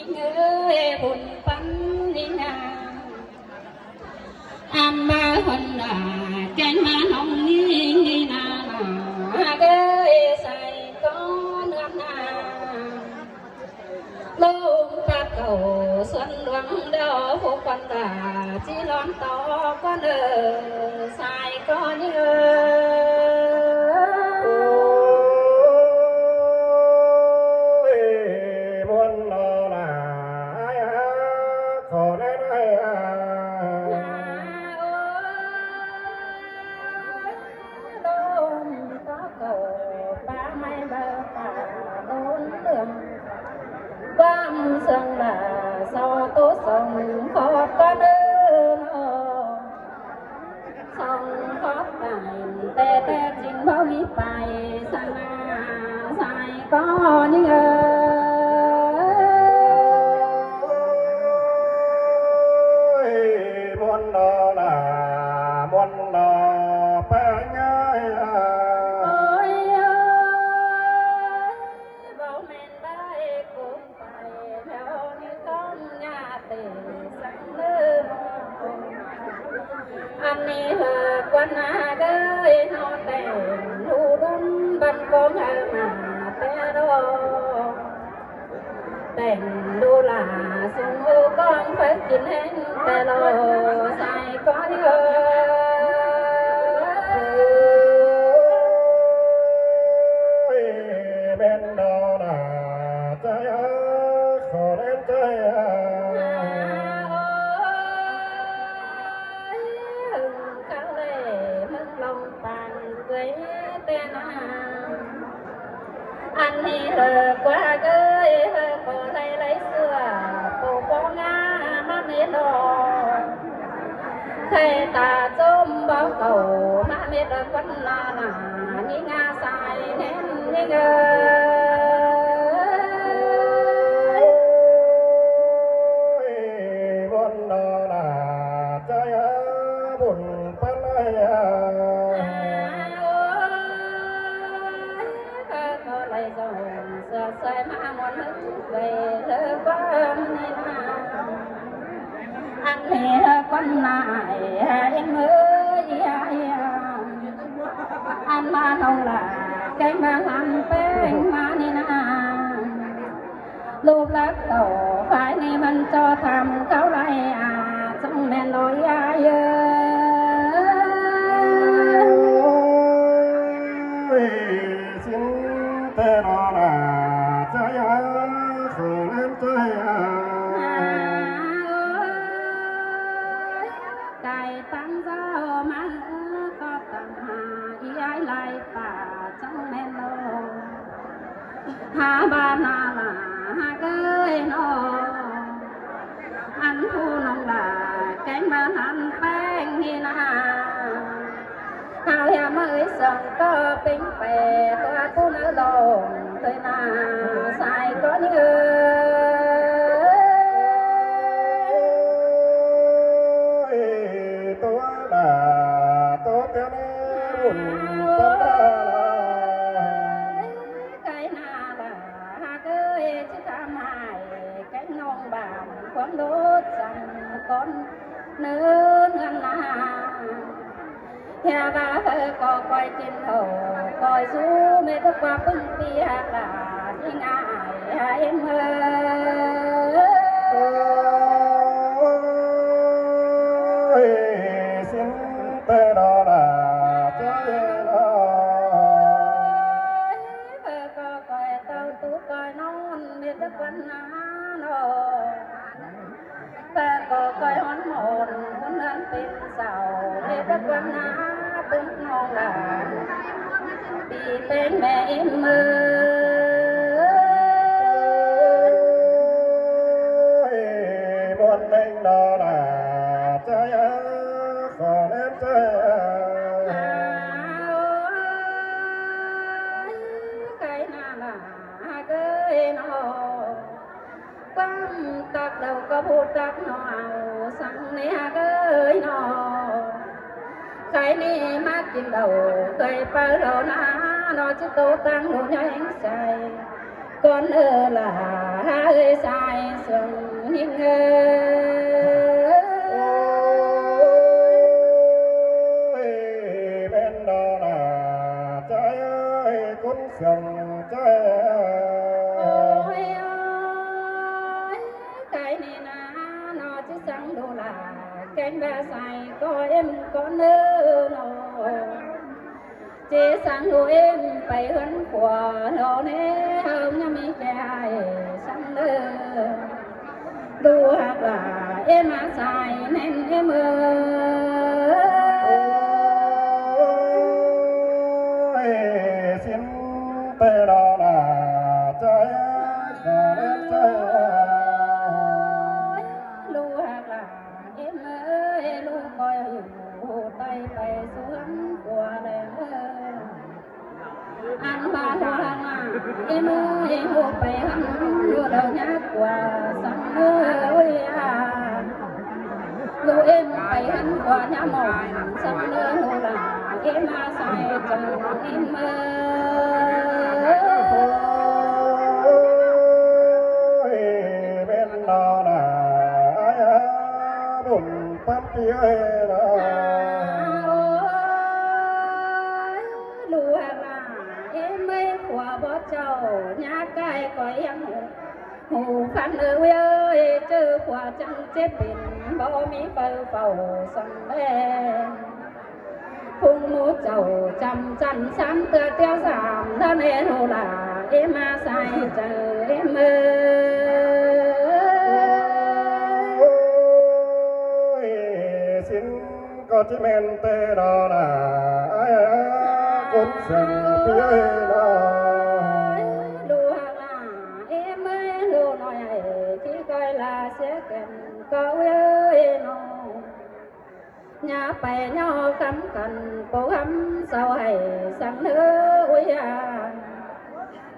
ยิ่งบุญปันยิ่งงามอัมมาหันดาแกงมาน้องยิ่งนาเกยใส่ก้อนเนื้อนาลงปัดเก่าส่วนหลวงเดาผูกปันตาจีร้อนต่อก้อนใส่ก้อนเนื้ความเสื่องละเศร้าตุส่งขอบก็เดินส่งขอบไปแต่จริงบ่มีไปสนาใส่ก็ยิ่งมนต์ละมนต์ละไปง่ายอันนี้เหอะกว่านาเกยเฮาแต่งดูดุนบันกองเฮามาแต่รอแต่งดูหลาสูงกองเพิ่นกินแห้งแต่รอใส่ก้อนเฮเป็นดอนาใจขอเล่นใจอันนี้เหอกว่าเกยเหอก็ไล่เสื้อปูปองามาเม็ดดอกใครตาจมเบาเก่ามาเม็ดควันลาหนานี่งาสายแน่นนี่เกบนดอนาใจบุญปันใส่มาหมดไปเลยความนี่นาอันนี้คนนายเองอันมาน้องละแกงมาหันแป้งมานี่นาลูกรักต่อฝ่ายนี้มันจอทำเขาไรจงแม่ลอยเยสินเตนอนาใจขอเล่นใจไก่ตั้งเจ้ามาก็ตั้งหาย้ายไล่ป่าจังแม่โลหาบ้านนาลาเกยนออันผู้น้องลาแกงมาหันแป้งนี่นาข้าวอย่ามาส่งก็เป็นแปดตัวผู้น้าลงเคยนาใส่ก็เนื้อตัวดาตัวเจ้าบุญปันไก่นาบาเกยชิทำให้ไก่น้องบานความโดดจังก้นเนื้อนาเฮียบ้าก็คอยกินโถคอยสู้ไม่ทุกความพึ่งปีหาลาที่ง่ายให้เมื่อสินเตนอนาใจก็คอยเต้าตู้คอยนอนไม่ทุกวันนาโนก็คอยหอนหมดคนนั้นเป็นเสาไม่ทุกวันนาเป็นน้องหลานปีเป็นแม่อิ่มมือบนเล่งดอนาใจขอเล่นใจไก่นาลาเกยนอความตักเราก็พูดตักนอเอาสั่งเนี่ยเกยนอไก่นี่มากินเราเคยไปเรานะนอจะโตตั้งหนูยังใจ con là ơi sai sương hình bên đó là trái ơi cũng sương trái ôi ơi cái này nó chỉ sang đồ là cánh ba sai có em có nơ nó chế sang đồ em phải hơn của nó nè hôm nay mi chạy sang nơ đu hoặc là em sai nên em xin tê đó là trái và đến trái lu hoặc là em ơi lu coi hồ tay tay xuống của đèn ăn ba thằng em ơi hồ bay hăng đưa đầu nhát qua sông ơi lu em bay hăng qua nhà mòn sông ơi hồ là em sai chồng em bên đó là buồn phát tiếng đó lu là em ơi của bố cháu nhà cái có em hồ phan ơi chớ của chẳng chết bình bao mi phơi phầu sông đen phung mũ chầu chăm chăn sáng tựa tiêu giảm thân em hồ là em sai chờ em xin có chí men tê đó là cũng sừng phía đó đùa là em ơi đồ nói chỉ coi là sẽ kèm câu ơi nó nhà bè nhau cắm cần cố gắng sau hay sang nữa ôi à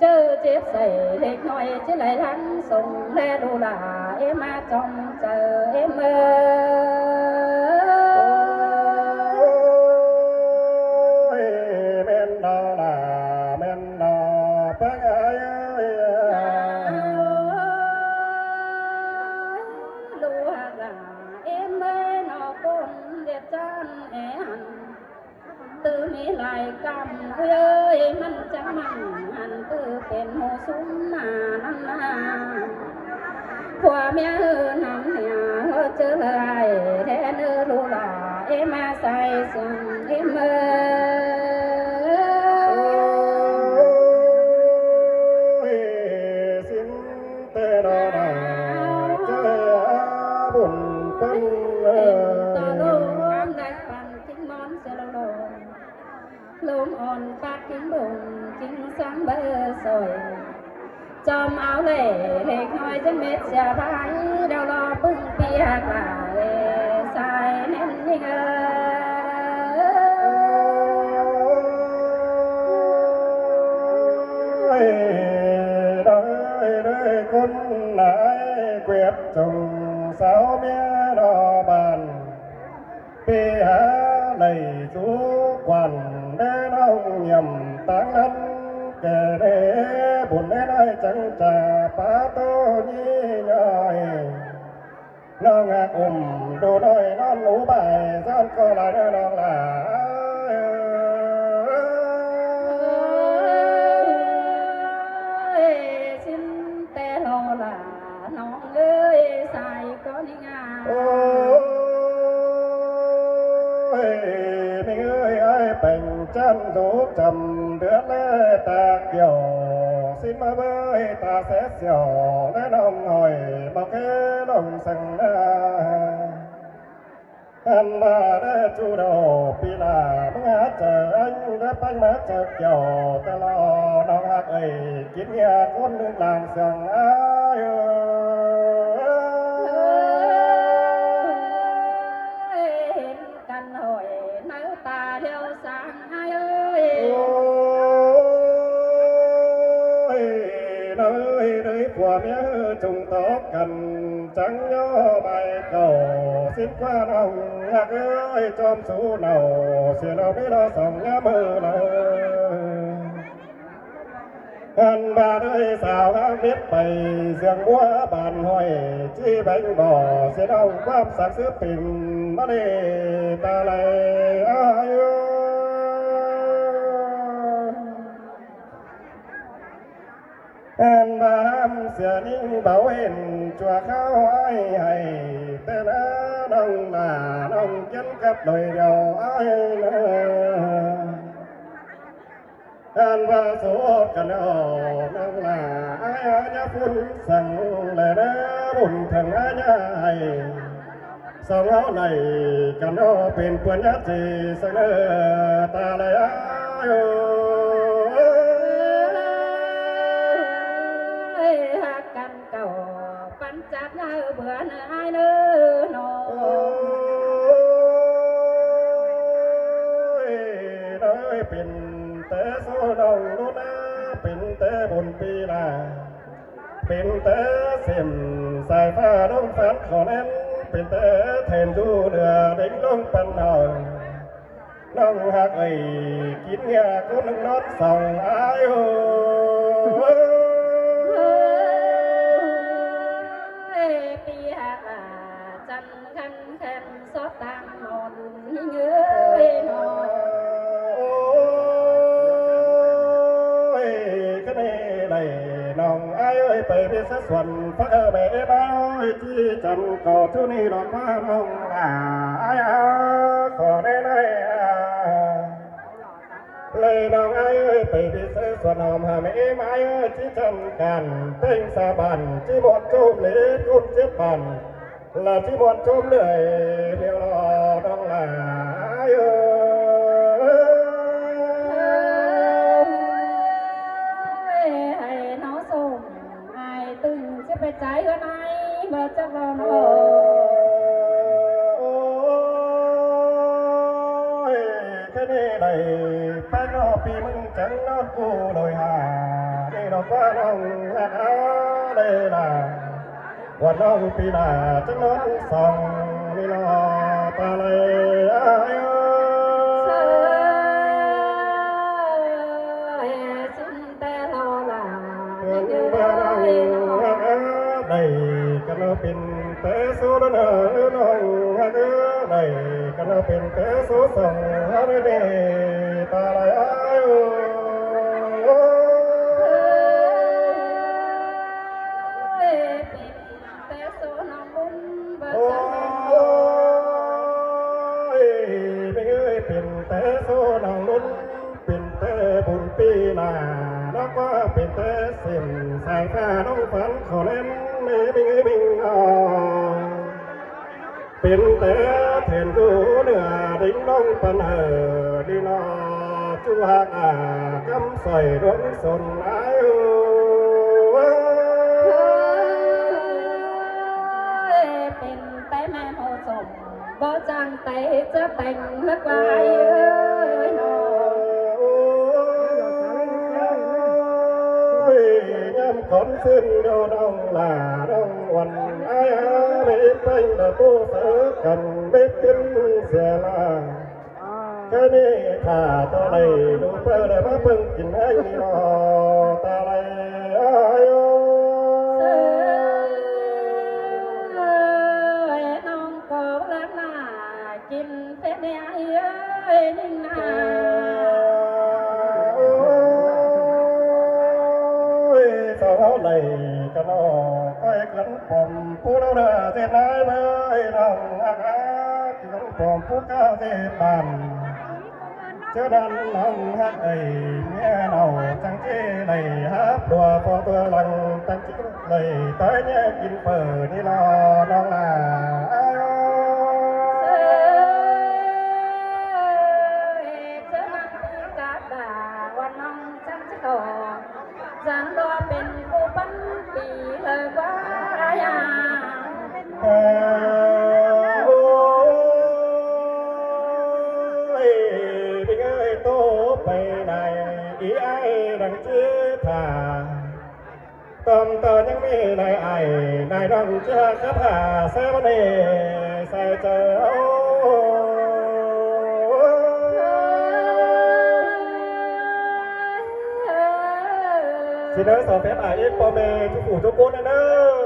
chớ chép xảy lệch nói chứ lại thắng sùng lê đồ là em trong chờ em men đó là men đó bác ơi đùa là em ơi nó con đẹp chân hẳn từ mi lại cầm ơi mình chẳng mặn hẳn từ bên hồ súng năn qua mẹ nằm nhà hơ chớ lại thế nữ lu là em say sừng em xin tê đó là chơi buồn ta lôm đại bằng chính món sẽ lâu lâu lôm on phát chính bụng chính sáng bơ sồi chom áo lệ lệch nói chân mệt xà vai đau lo bưng bia cả sai nên như đời con lại quẹt trồng sao mía đỏ bàn bia lầy chú quản để nông nhầm tăng lắm kể để buồn đến ai chẳng trà phá tô như nhoi nó ngạc đồ đôi non lũ bài gian co lại nơi non là xin tê lô là nó ơi sai có đi nga mình ơi ai bành chân rú trầm đứa lê ta kiểu xin mà bơi ta sẽ xỉu lấy nông hồi bao cái đồng sừng anh mà để chú đầu pi là muốn hát chờ anh để bánh má chờ kiểu ta lo nó hát ấy kiến nhà con đừng làng sừng ai căn hồi nấu ta theo sáng ai ơi nơi đấy của mía trùng tóc cần trắng nhớ bài cầu xin qua lòng nhạc ơi chom số nào xưa nào biết đó sòng nhá mơ nào อันบาด้วยสาวห้ามเม็ดไปเสียงบัวบานห้อยจี้แบงบ่อเสียดองความสักดิ์สิทธิ์ปิ่นมาเลตาไหลอายุอันบามเสียนิ่งเบาเห็นจัวเข้าให้แต่น้าน้องหน้าน้องเจ็นกับโดยเดียวไอ้เนื้ออันว่าโสกันแล้วน้องหน้าไอ้เนี่ยฝุ่นสั่งเลยนะบุญถึงไอ้เนี่ยสองเอาไหนกันเอาเป็นเพื่อนยัดจีเสนอตาเลยอายุ หักกันเก่าปันจัดเนื้อเบื่อเนื้อไอ้เนื้อนอเป็นแต่โซดองดูนะเป็นแต่บนปีลาเป็นแต่เสียมสายฟ้าน้องฝันขอแน่นเป็นแต่แทนดูเดือเด้งลงปันหอยน้องหักกินยาคนนึงนอนส่องอายุปีหักจันขันแขนซอตามนอนเงยนอนน้องไอ้ไปเป็นสักส่วนพระแม่บ้าที่จำก่อทุนี่ดอกว่าน้องไอ้ขอได้เลยเลยน้องไอ้ไปเป็นสักส่วนหอมหาแม่ไม้ที่จำกันเต็งสาบันที่หมดจุ่มเล็กกุ้มเจ็บปันและที่หมดจุ่มเลยเดียวรอน้องไปใจก็ไหนเมื่อจะรอโอ้ยแค่นี้ได้ไปรอปีมึงจังนอนกูโดยหาได้ดอกว่าน้องได้ล่ะวันน้องปีหน้าจังนอนส่องนี่รอตาเลยได้กันเป็นเตสุดนน้องฮักได้กันเป็นเตสุส่งฮักเดตาลายอายุเตสุน้องบุญเบิดไม่เคยเป็นเตสุน้องบุญเป็นเตบุญปีหน้าแล้วก็เป็นเตเสียมสายฟ้าน้องฝันขอเล่นมิงเป็นแต่เทนกูเนื้อดิ้งน้องปันดีนอจูหักกำใส่ดวงสนอายุเป็นแต่แม่โหสมบ่จังเตจะแต่งละไกลนคนซึ่งโดนองลาดองวันไอ้ไม่เป็นแต่ผู้เสือกันไม่ขึ้นเสียลาแค่นี้ข้าตัวไหนดูเพื่อได้มาเพิ่งกินให้รอตาไหลอายุน้องก็รักหน้ากินเส้นใหญ่นิ่งหน้าเขาเลยกันอก้อยกันปอมผู้เราเดินเส้นไหนไม่น้องอากันปอมผู้ก้าวเส้นบันเจ้าดันน้องฮักเมียเราจังเจเลยฮับดัวพอตัวหลังตั้งจิตเลยตายเนี่ยกินเปิดนี่รอน้องลาวันน้องจังจะต่อจังรอเป็นผู้ปันปีเลยว่าไปเงยโตไปไหนอีไอดังชื่อทาตอมตอนยังมีนายไอนายน้องเจ้าข้าผ่าเสวเนใส่เจ้าส สิเด้อสาวแฟน RF พ่อแม่ทุกผู้ทุกคนนะเด้อ